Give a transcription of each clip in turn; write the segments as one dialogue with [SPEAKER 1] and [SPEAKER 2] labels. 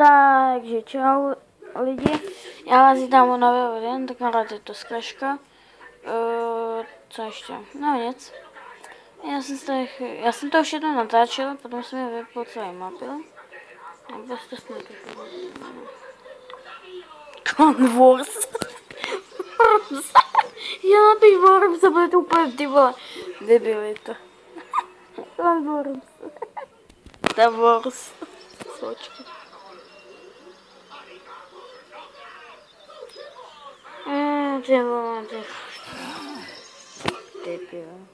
[SPEAKER 1] Takže čau lidi, já vás vítám u nového videa, tenkrát je to zkraška. Co ještě? No nic. Já jsem to už jednou natáčel, potom jsem je vypl celý mapil. Nebo to jsme to Converse. Já bych Worms, to bude to úplně ty vole. Debilita. Converse. Ta Wars. Sočky. Ty vole, ty. Debil.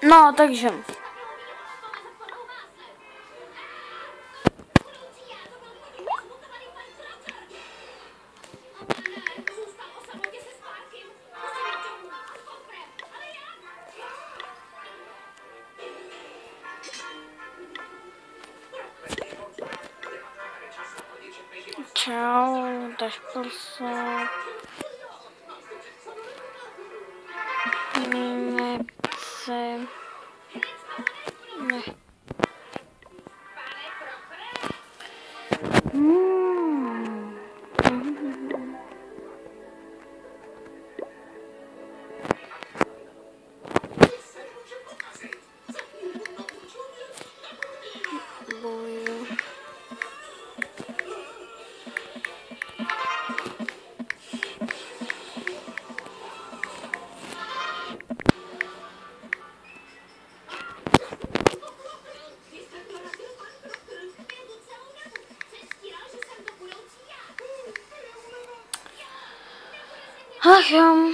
[SPEAKER 1] No, takže. Čau, dáš prsa. Nechce. Ne. Boju. Ach jo.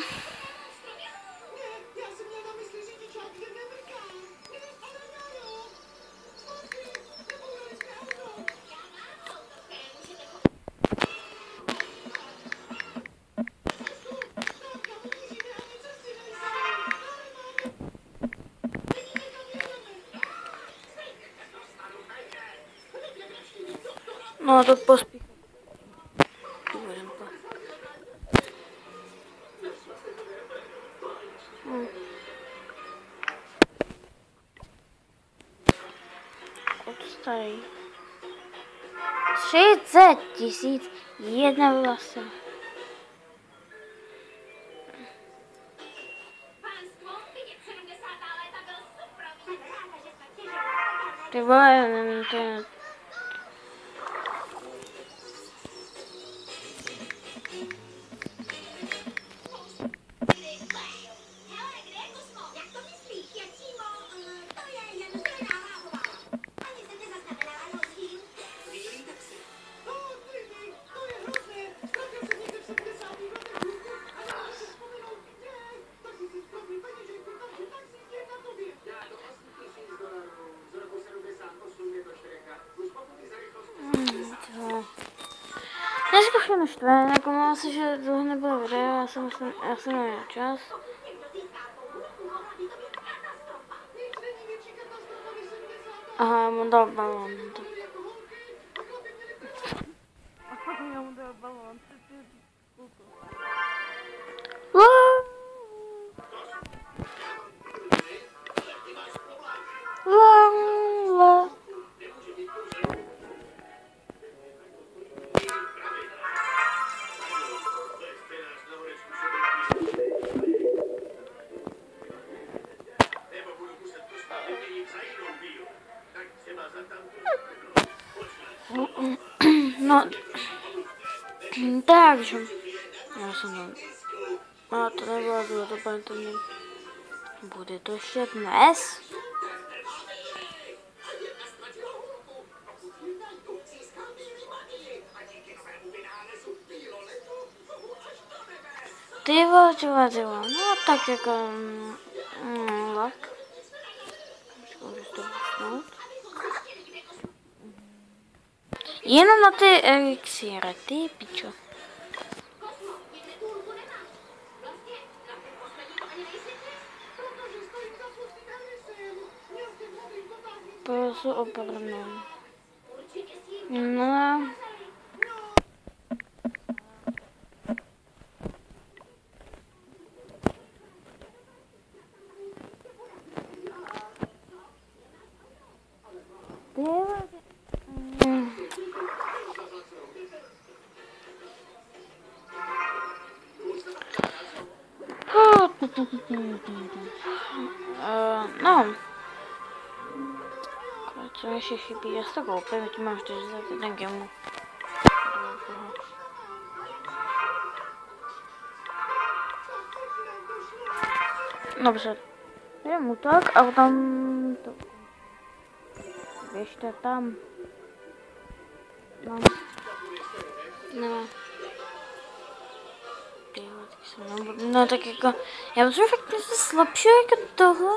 [SPEAKER 1] No to pospíchám. Odstaví. 30 000 jedna vlasa. Ty vole, to je... Dneska všechno štve, nakomala se, že dlouho nebylo video, já jsem neměl čas. Aha, já mu dal balón. Já mu dal balón. No, takže, já jsem tam, a to nebylo, bylo to pamětně, bude to ještě dnes? Ty vole, no tak jako, tak. Jenom na ty elixíry, ty pičo. Posu obrnu. No. No. Co mi ještě chybí? Já si to koupím, tím mám vždy za ten gemu. Dobře. Jdem útok a potom to... Běžte tam. No. No. No tak jako, já potřebuji fakt něco slabšího jako tohle.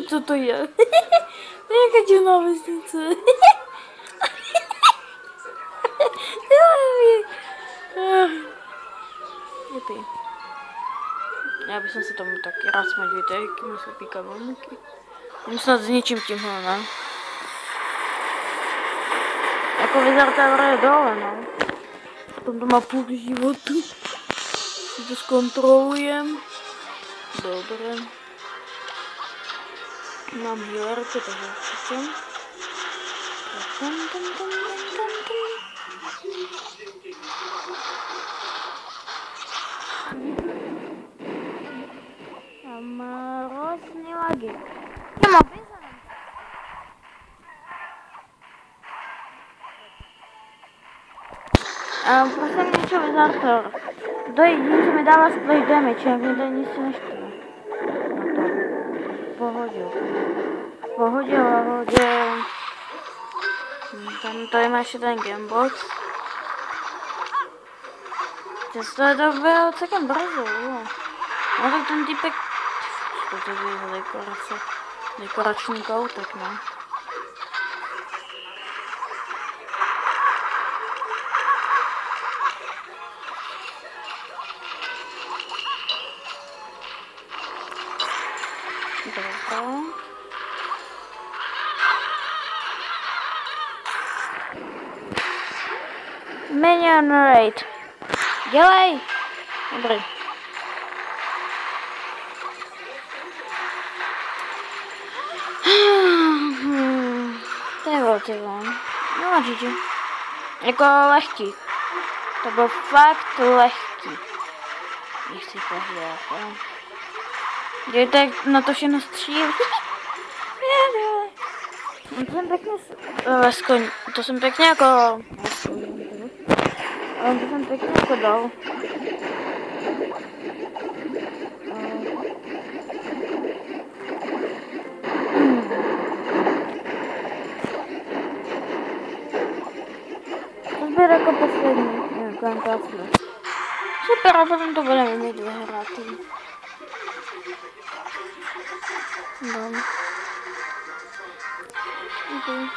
[SPEAKER 1] Co to je? To je jaká divná vesnice. Jupi. Já bych si tomu taky rád smadíte, jaký má slepý kabelníky. Mám snad s ničím tímhle, ne? Jako Wizard je dole, no. Potom to má půl životu. Si to zkontrolujem. Dobré. Mám healerku, takže určitě. Mám různé lagy. Prosím něco Wizard. To je jediné, co mi dává splash damage, jak mi to nic neštve. Na to. Pohodě. Pohodě. Tam tady máš ten gamebox. To je dobré celkem brzo, jo. No tak ten typek... To je za dekorace. Dekorační koutek, no. Minion raid. Dělej! Dobrý. To je velký von. No GG. Jako lehký. To bylo fakt lehký. Nechci pohlídat, jo. Dějte na to všechno střílí. To jsem pěkně jako... Ale to jsem pěkně jako dal. To bude jako poslední. Super, a potom to budeme mít vyhrátý. No. Okay.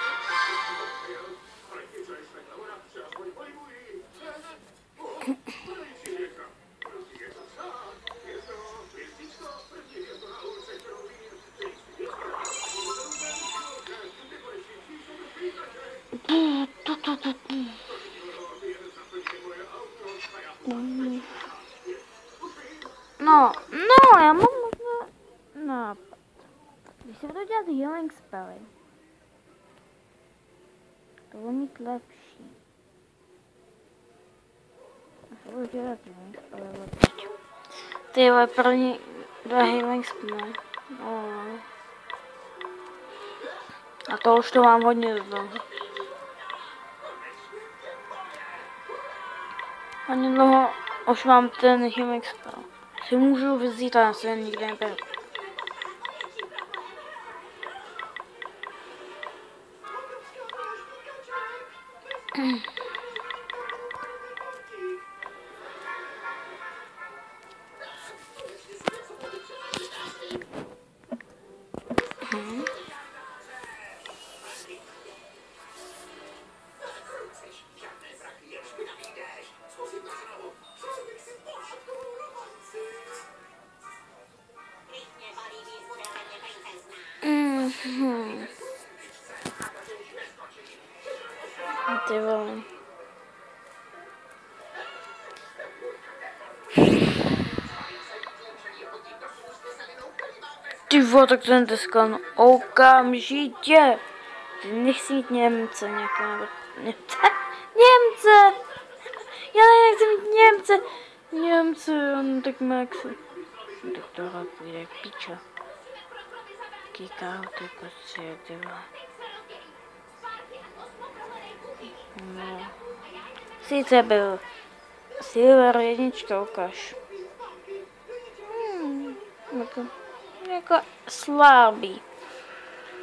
[SPEAKER 1] No, já mám možná nápad. Když se budu dělat healing spely, to bude mít lepší. A se budu dělat healing spely lepší. Ty vole, první 2 healing spely. No. A to už to mám hodně dlouho. Hodně dlouho už mám ten healing spell. Si můžu vzít, ale se nikdy neberu. Ty vole. Ty vole, tak ten deskan okamžitě. Ty nechci mít Němce nějaké, nebo Němce. Němce! Já nechci mít Němce. Němce, on tak má jak se... Tak tohle půjde jak piča. Kýká, ty prostě, ty vole. No. Sice byl Silver jednička, ukáž. Jako slabý.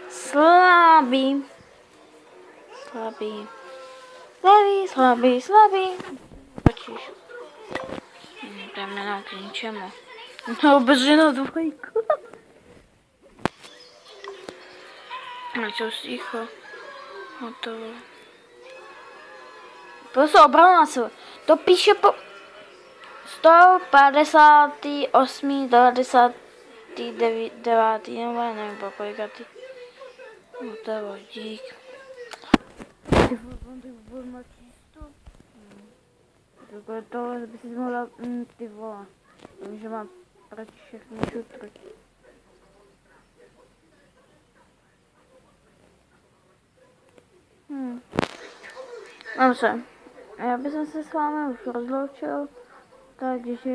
[SPEAKER 1] Slabý. Počíš. Jdeme nám k ničemu. No, bezženou dvojku. A co sticho? Hotovo. Prostě obrana se. To píše po 158, 99, nebo nevím po kolikátý. Hotovo, dík. Takhle tohle by si mohla, ty vole. Vím, že mám proti všechny šutry. Dobře, já bych se s vámi už rozloučil, takže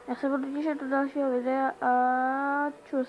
[SPEAKER 1] já se budu těšit do dalšího videa a čus.